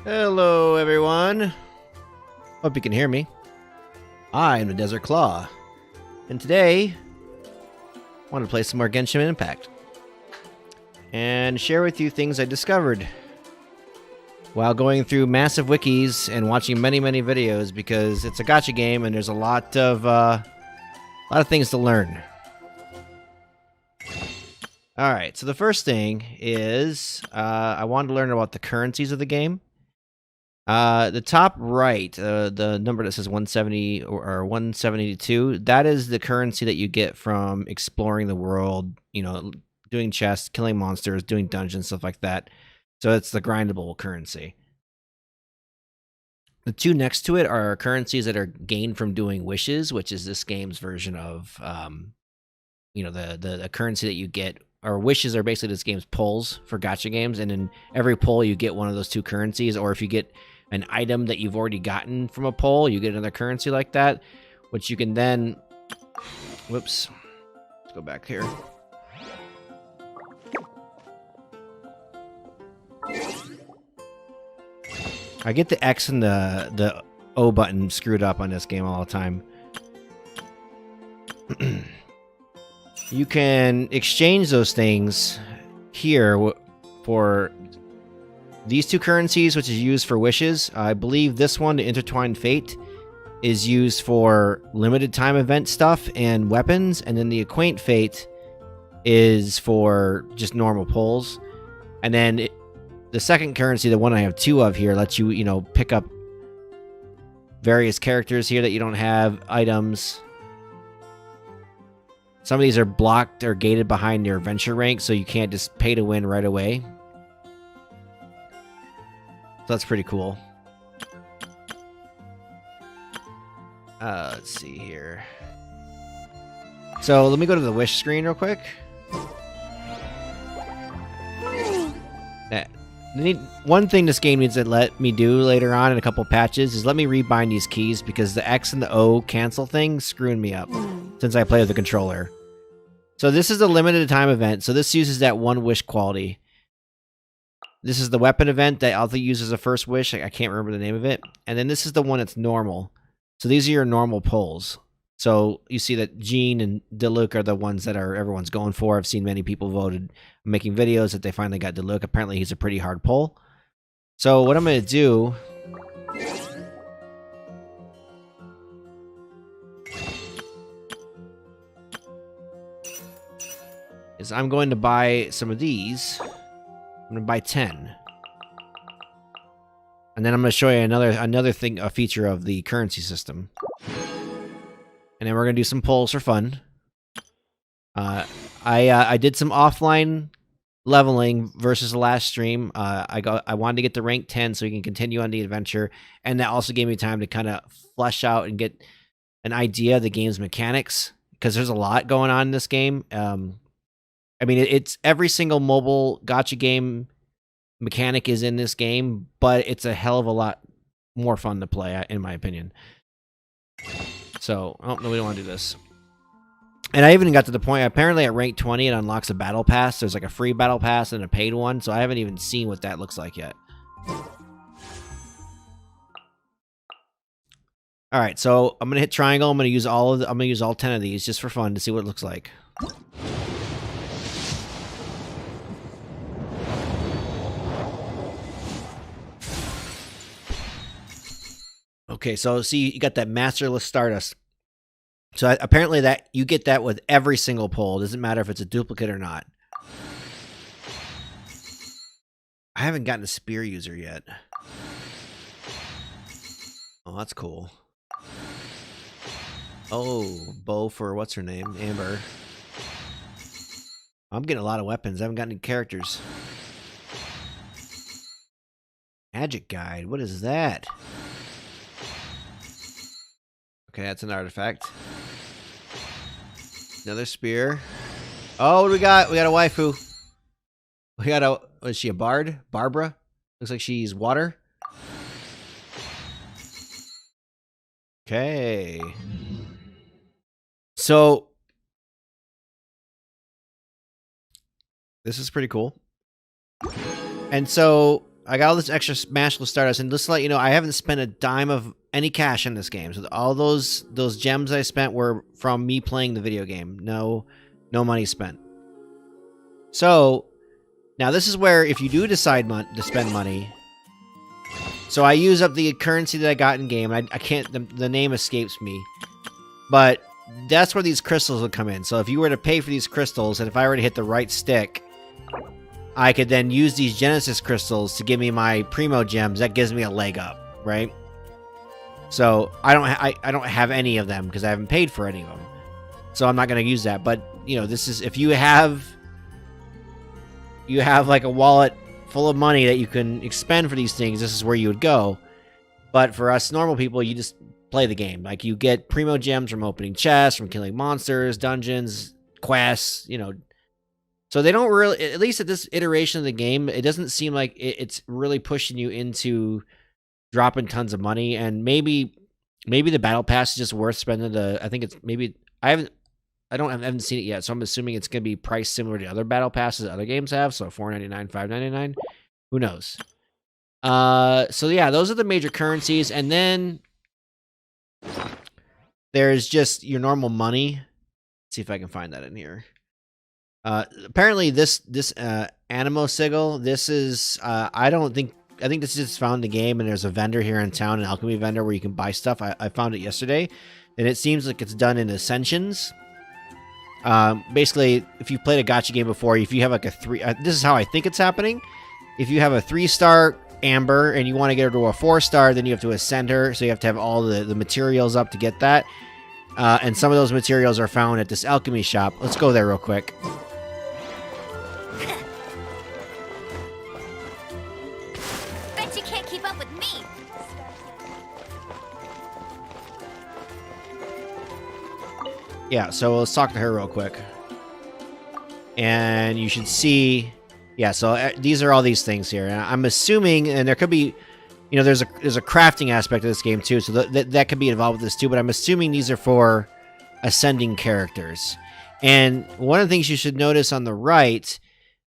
Hello, everyone. Hope you can hear me. I am the Desert Claw, and today I want to play some more Genshin Impact and share with you things I discovered while going through massive wikis and watching many videos, because it's a gacha game and there's a lot of things to learn. All right, so the first thing is I wanted to learn about the currencies of the game. The top right, the number that says 170 or 172, that is the currency that you get from exploring the world, you know, doing chests, killing monsters, doing dungeons, stuff like that. So it's the grindable currency. The two next to it are currencies that are gained from doing wishes, which is this game's version of, you know, the currency that you get. Or wishes are basically this game's pulls for gacha games, and in every pull you get one of those two currencies, or if you get an item that you've already gotten from a pull, you get another currency like that, which you can then... Whoops. Let's go back here. I get the X and the O button screwed up on this game all the time. You can exchange those things here for these two currencies, which is used for wishes. I believe this one, the Intertwined Fate, is used for limited time event stuff and weapons, and then the Acquaint Fate is for just normal pulls. And then the second currency, the one I have two of here, lets you, you know, pick up various characters here that you don't have, items. Some of these are blocked or gated behind your adventure rank, so you can't just pay to win right away. So that's pretty cool. Let's see here. So let me go to the wish screen real quick. One thing this game needs to let me do later on in a couple patches is let me rebind these keys, because the X and the O cancel thing screwing me up since I play with the controller. So this is a limited time event, so this uses that one wish quality. This is the weapon event that also uses a first wish. I can't remember the name of it. And then this is the one that's normal. So these are your normal pulls. So you see that Jean and Diluc are the ones that everyone's going for. I've seen many people voted, making videos that they finally got Diluc. Apparently he's a pretty hard pull. So what I'm going to do is I'm going to buy some of these. I'm going to buy 10. And then I'm going to show you another thing, a feature of the currency system. And then we're going to do some polls for fun. I did some offline leveling versus the last stream. I wanted to get to rank 10 so we can continue on the adventure, and that also gave me time to kind of flesh out and get an idea of the game's mechanics, because there's a lot going on in this game. I mean, it's every single mobile gacha game mechanic is in this game, but it's a hell of a lot more fun to play, in my opinion. So, oh, no, we don't want to do this. And I even got to the point, apparently at rank 20, it unlocks a battle pass. There's like a free battle pass and a paid one, so I haven't even seen what that looks like yet. All right, so I'm gonna hit triangle. I'm gonna use all 10 of these just for fun to see what it looks like. Okay, so see, you got that Masterless Stardust. So apparently that you get that with every single pull. It doesn't matter if it's a duplicate or not. I haven't gotten a spear user yet. Oh, that's cool. Oh, bow for what's her name? Amber. I'm getting a lot of weapons. I haven't gotten any characters. Magic Guide. What is that? Okay, that's an artifact. Another spear. Oh, what do we got? We got a waifu. We got a... Is she a bard? Barbara? Looks like she's water. Okay. So... This is pretty cool. And so... I got all this extra Smashable Stardust, and just to let you know, I haven't spent a dime of any cash in this game. So all those gems I spent were from me playing the video game. No money spent. So now this is where if you do decide to spend money, so I use up the currency that I got in game. I can't. The name escapes me, but that's where these crystals would come in. So if you were to pay for these crystals, and if I were to hit the right stick, I could then use these Genesis crystals to give me my Primo gems. That gives me a leg up, right? So I don't have any of them because I haven't paid for any of them. So I'm not going to use that. But you know, this is if you have like a wallet full of money that you can expend for these things, this is where you would go. But for us normal people, you just play the game. Like you get Primo gems from opening chests, from killing monsters, dungeons, quests, you know. So they don't really, at least at this iteration of the game, it doesn't seem like it's really pushing you into dropping tons of money. And maybe the battle pass is just worth spending I think it's maybe, I haven't seen it yet, so I'm assuming it's going to be priced similar to other battle passes that other games have, so $4.99, $5.99. Who knows? So yeah, those are the major currencies, and then there's just your normal money. Let's see if I can find that in here. Apparently this Animo Sigil, this is I think this is just found in the game, and there's a vendor here in town, an alchemy vendor where you can buy stuff. I found it yesterday, and it seems like it's done in Ascensions. Basically, if you've played a gacha game before, if you have like a 3, this is how I think it's happening. If you have a 3-star Amber and you want to get her to a 4-star, then you have to ascend her, so you have to have all the materials up to get that. And some of those materials are found at this alchemy shop. Let's go there real quick. Bet you can't keep up with me. Yeah, so let's talk to her real quick. And you should see, yeah, so these are all these things here. And I'm assuming, and there could be, you know, there's a crafting aspect of this game too, so that could be involved with this too, but I'm assuming these are for ascending characters. And one of the things you should notice on the right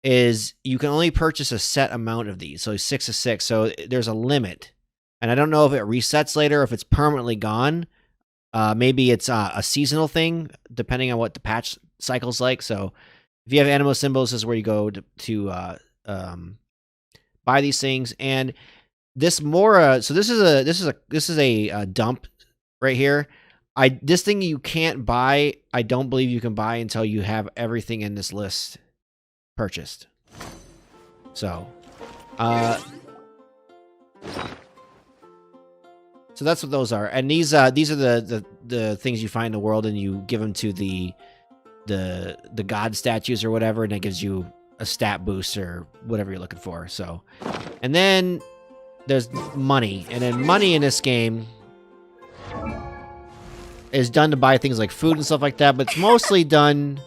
is you can only purchase a set amount of these, so 6 of 6, so there's a limit. And I don't know if it resets later or if it's permanently gone. Maybe it's a seasonal thing, depending on what the patch cycle's like. So if you have Animo symbols, this is where you go to buy these things. And this Mora, so this is a dump right here. This thing you can't buy. I don't believe you can buy until you have everything in this list purchased. So, so that's what those are, and these are the things you find in the world, and you give them to the god statues or whatever, and it gives you a stat boost or whatever you're looking for. So, and then there's money, and then money in this game is done to buy things like food and stuff like that, but it's mostly done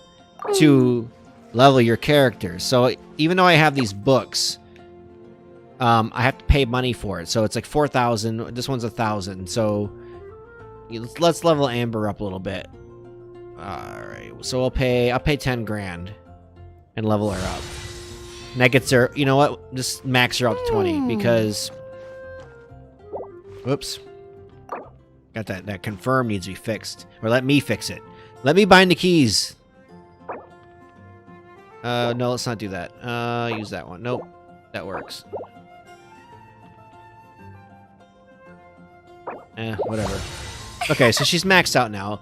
to level your characters. So even though I have these books, I have to pay money for it. So it's like 4,000. This one's 1,000. So let's level Amber up a little bit. All right. So I'll pay 10 grand and level her up. And that gets her, you know what? Just max her out to 20 because, whoops. Got that confirm needs to be fixed. Or let me fix it. Let me bind the keys. No, let's not do that. Use that one. Nope. That works. Whatever. Okay, so she's maxed out now.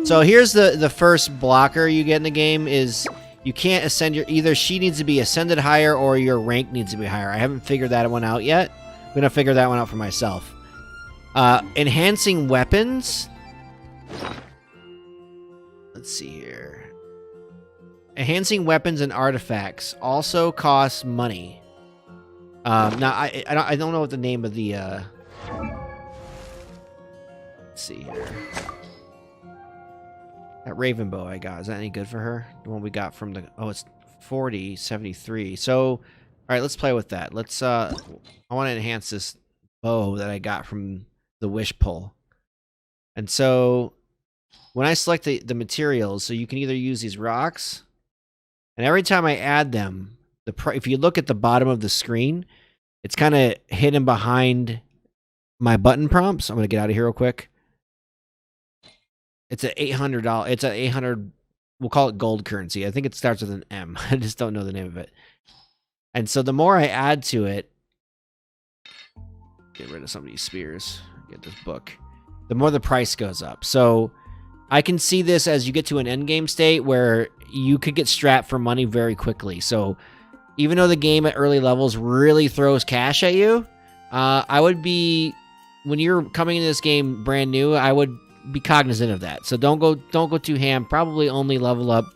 So here's the first blocker you get in the game is you can't ascend either she needs to be ascended higher or your rank needs to be higher. I haven't figured that one out yet. I'm gonna figure that one out for myself. Enhancing weapons. Let's see here. Enhancing weapons and artifacts also costs money. Now I don't know what the name of the let's see here. That Raven bow I got, is that any good for her? The one we got from the it's 4073. So all right, let's play with that. Let's I want to enhance this bow that I got from the wish pull. And so when I select the materials, so you can either use these rocks, and every time I add them, if you look at the bottom of the screen, It's kind of hidden behind my button prompts. I'm going to get out of here real quick. It's an $800. It's an 800. We'll call it gold currency. I think it starts with an M. I just don't know the name of it. And so the more I add to it, get rid of some of these spears, get this book, the more the price goes up. So I can see this as you get to an endgame state where you could get strapped for money very quickly. So even though the game at early levels really throws cash at you, I would be, when you're coming into this game brand new, I would be cognizant of that. So don't go too ham. Probably only level up,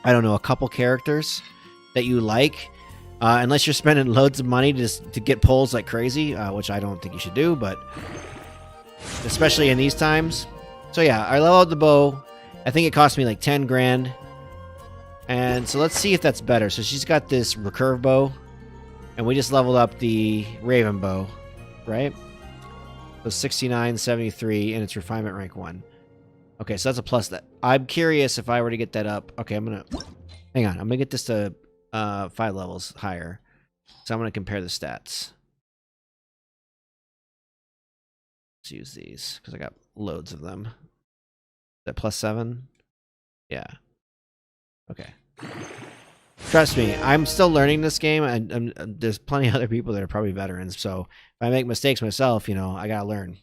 I don't know, a couple characters that you like, unless you're spending loads of money to get pulls like crazy, which I don't think you should do, but especially in these times. So yeah, I leveled the bow. I think it cost me like 10 grand. And so let's see if that's better. So she's got this recurve bow, and we just leveled up the raven bow, right? So 69, 73, and it's refinement rank 1. Okay, so that's a plus. That I'm curious if I were to get that up. Okay, hang on. I'm gonna get this to 5 levels higher. So I'm gonna compare the stats. Let's use these because I got loads of them. Is that plus 7? Yeah. Okay. Trust me, I'm still learning this game, and there's plenty of other people that are probably veterans. So if I make mistakes myself, you know, I gotta learn.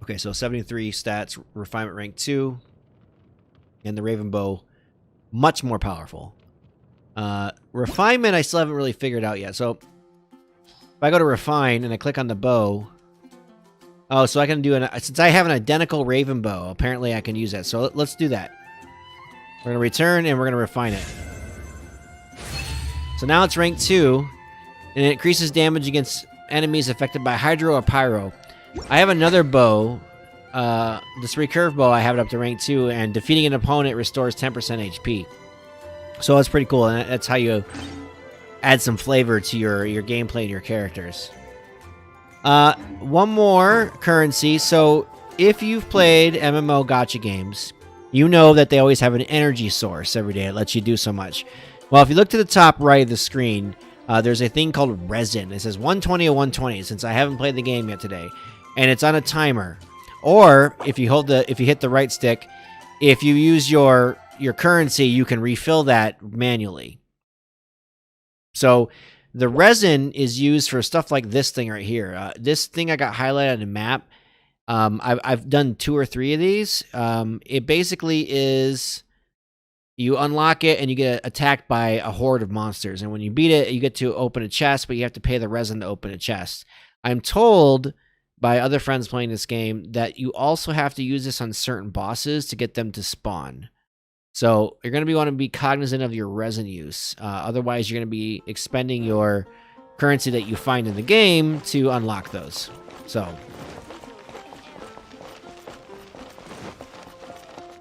Okay, so 73 stats, refinement rank 2, and the raven bow, much more powerful. Refinement, I still haven't really figured out yet. So if I go to refine and I click on the bow, oh, so I can do since I have an identical raven bow, apparently I can use that. So let's do that. We're gonna return and we're gonna refine it. So now it's rank 2, and it increases damage against enemies affected by hydro or pyro. I have another bow, this recurve bow. I have it up to rank 2, and defeating an opponent restores 10% HP. So that's pretty cool, and that's how you add some flavor to your gameplay and your characters. One more currency. So if you've played MMO gacha games, you know that they always have an energy source every day. It lets you do so much. Well, if you look to the top right of the screen, there's a thing called resin. It says 120 or 120, since I haven't played the game yet today, and it's on a timer. Or if you hit the right stick, if you use your currency, you can refill that manually. So the resin is used for stuff like this thing right here. This thing I got highlighted on the map. I've done 2 or 3 of these. It basically is, you unlock it and you get attacked by a horde of monsters. And when you beat it, you get to open a chest, but you have to pay the resin to open a chest. I'm told by other friends playing this game that you also have to use this on certain bosses to get them to spawn. So you're going to want to be cognizant of your resin use. Otherwise, you're going to be expending your currency that you find in the game to unlock those. So